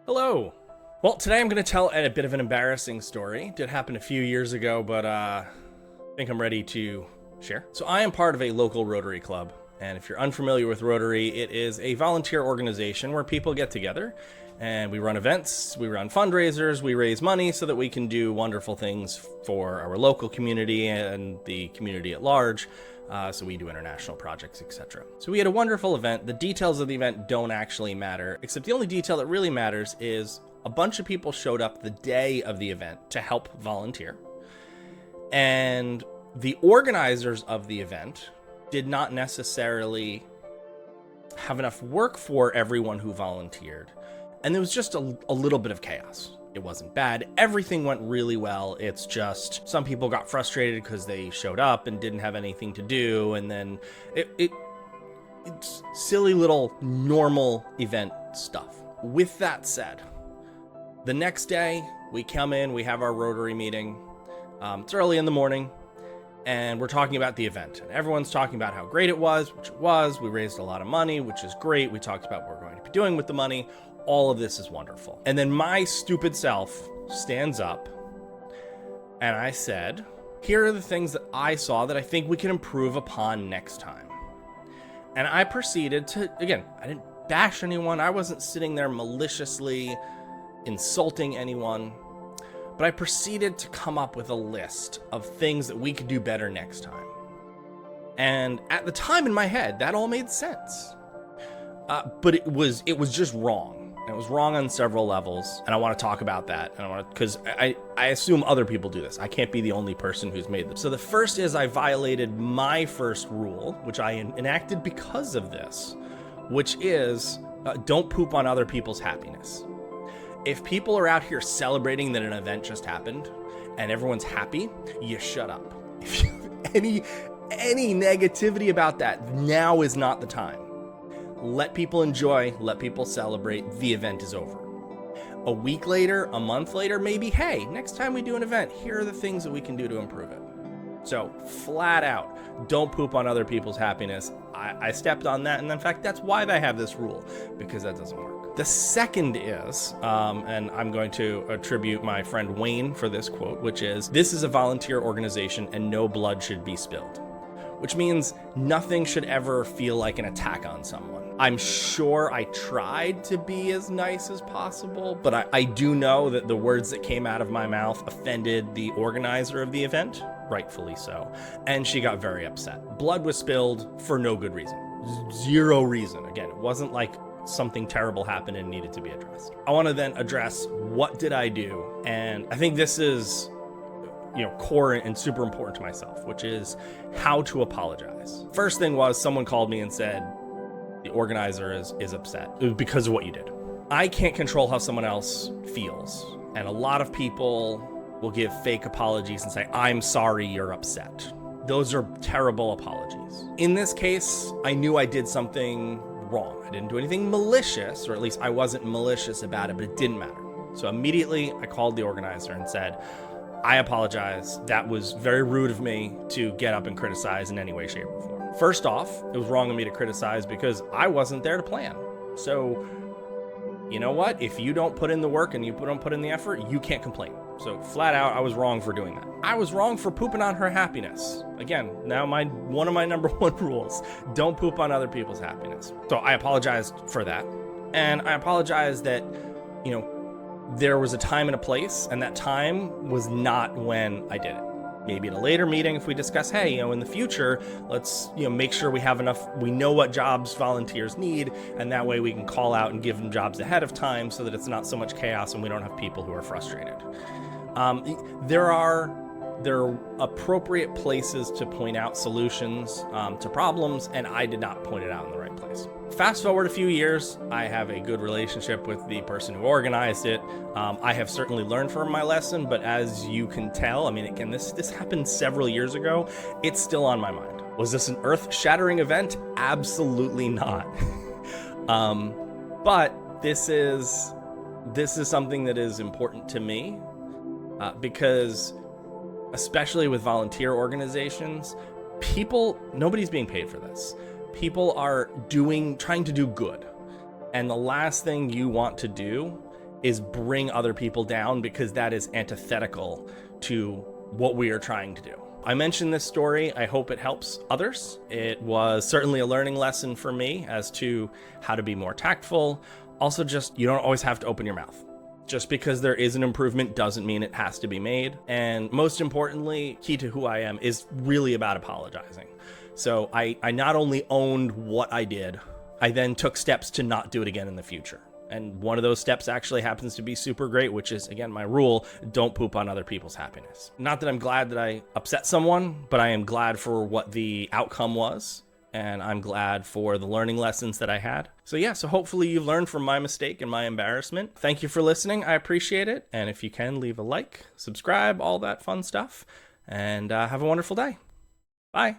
Hello. Well, today I'm going to tell a bit of an embarrassing story. It did happen a few years ago, but I think I'm ready to share. So I am part of a local Rotary Club. And if you're unfamiliar with Rotary, it is a volunteer organization where people get together and we run events, we run fundraisers, we raise money so that we can do wonderful things for our local community and the community at large. So we do international projects, etc. So we had a wonderful event. The details of the event don't actually matter, except the only detail that really matters is a bunch of people showed up the day of the event to help volunteer. And the organizers of the event did not necessarily have enough work for everyone who volunteered. And there was just a little bit of chaos. It wasn't bad. Everything went really well. It's just some people got frustrated because they showed up and didn't have anything to do. And then it's silly little normal event stuff. With that said, the next day we come in, we have our Rotary meeting. It's early in the morning and we're talking about the event. And everyone's talking about how great it was, which it was. We raised a lot of money, which is great. We talked about what we're going to be doing with the money. All of this is wonderful. And then my stupid self stands up and I said, here are the things that I saw that I think we can improve upon next time. And I proceeded to, again, I didn't bash anyone. I wasn't sitting there maliciously insulting anyone, but I proceeded to come up with a list of things that we could do better next time. And at the time in my head, that all made sense. But it was just wrong. And it was wrong on several levels, and I want to talk about that. And because I assume other people do this. I can't be the only person who's made them. So the first is I violated my first rule, which I enacted because of this, which is don't poop on other people's happiness. If people are out here celebrating that an event just happened and everyone's happy, you shut up. If you have any negativity about that, now is not the time. Let people enjoy, let people celebrate, the event is over. A week later, a month later, maybe, hey, next time we do an event, here are the things that we can do to improve it. So flat out, don't poop on other people's happiness. I stepped on that, and in fact, that's why they have this rule, because that doesn't work. The second is, and I'm going to attribute my friend Wayne for this quote, which is, this is a volunteer organization and no blood should be spilled. Which means nothing should ever feel like an attack on someone. I'm sure I tried to be as nice as possible, but I do know that the words that came out of my mouth offended the organizer of the event, rightfully so, and she got very upset. Blood was spilled for no good reason. Zero reason. Again, it wasn't like something terrible happened and needed to be addressed. I want to then address what did I do, and I think this is core and super important to myself, which is how to apologize. First thing was someone called me and said, the organizer is upset. It was because of what you did. I can't control how someone else feels. And a lot of people will give fake apologies and say, I'm sorry you're upset. Those are terrible apologies. In this case, I knew I did something wrong. I didn't do anything malicious, or at least I wasn't malicious about it, but it didn't matter. So immediately I called the organizer and said, I apologize. That was very rude of me to get up and criticize in any way, shape, or form. First off, it was wrong of me to criticize because I wasn't there to plan. So, you know what? If you don't put in the work and you don't put in the effort, you can't complain. So flat out, I was wrong for doing that. I was wrong for pooping on her happiness. Again, now one of my number one rules, don't poop on other people's happiness. So I apologized for that. And I apologized that, there was a time and a place, and that time was not when I did it. Maybe at a later meeting, if we discuss, hey, in the future, let's, make sure we have enough, we know what jobs volunteers need, and that way we can call out and give them jobs ahead of time so that it's not so much chaos and we don't have people who are frustrated. There are appropriate places to point out solutions to problems, and I did not point it out in the right place. Fast forward a few years, I have a good relationship with the person who organized it. I have certainly learned from my lesson, but as you can tell, again, this happened several years ago. It's still on my mind. Was this an earth-shattering event? Absolutely not. But this is something that is important to me because, especially with volunteer organizations, nobody's being paid for this. People are trying to do good. And the last thing you want to do is bring other people down, because that is antithetical to what we are trying to do. I mentioned this story. I hope it helps others. It was certainly a learning lesson for me as to how to be more tactful. Also, just, you don't always have to open your mouth. Just because there is an improvement doesn't mean it has to be made. And most importantly, key to who I am is really about apologizing. So I not only owned what I did, I then took steps to not do it again in the future. And one of those steps actually happens to be super great, which is, again, my rule: don't poop on other people's happiness. Not that I'm glad that I upset someone, but I am glad for what the outcome was. And I'm glad for the learning lessons that I had. So yeah, so hopefully you've learned from my mistake and my embarrassment. Thank you for listening. I appreciate it. And if you can, leave a like, subscribe, all that fun stuff. And have a wonderful day. Bye.